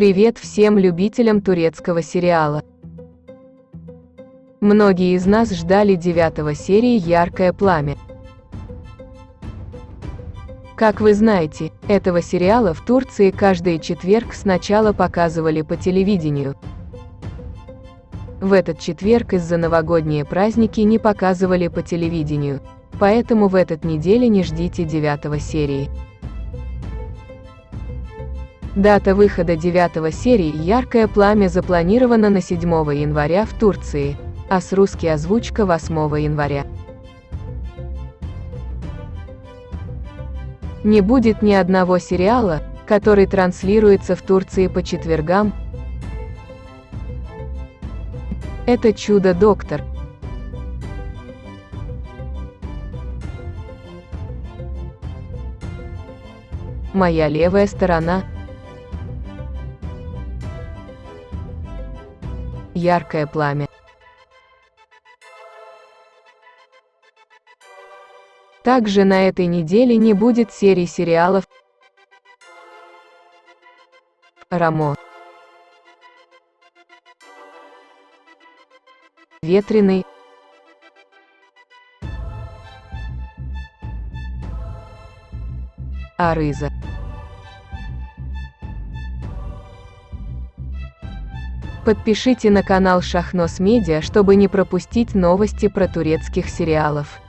Привет всем любителям турецкого сериала. Многие из нас ждали 9 серии «Яркое пламя». Как вы знаете, этого сериала в Турции каждый четверг сначала показывали по телевидению. В этот четверг из-за новогодние праздники не показывали по телевидению, поэтому в этот неделе не ждите 9 серии. Дата выхода 9 серии «Яркое пламя» запланирована на 7 января в Турции, а с русской озвучка 8 января. Не будет ни одного сериала, который транслируется в Турции по четвергам. Это «Чудо-доктор». «Моя левая сторона». «Яркое пламя». Также на этой неделе не будет серий сериалов «Рамо», «Ветреный», «Арыза». Подпишите на канал Шахнос Медиа, чтобы не пропустить новости про турецких сериалов.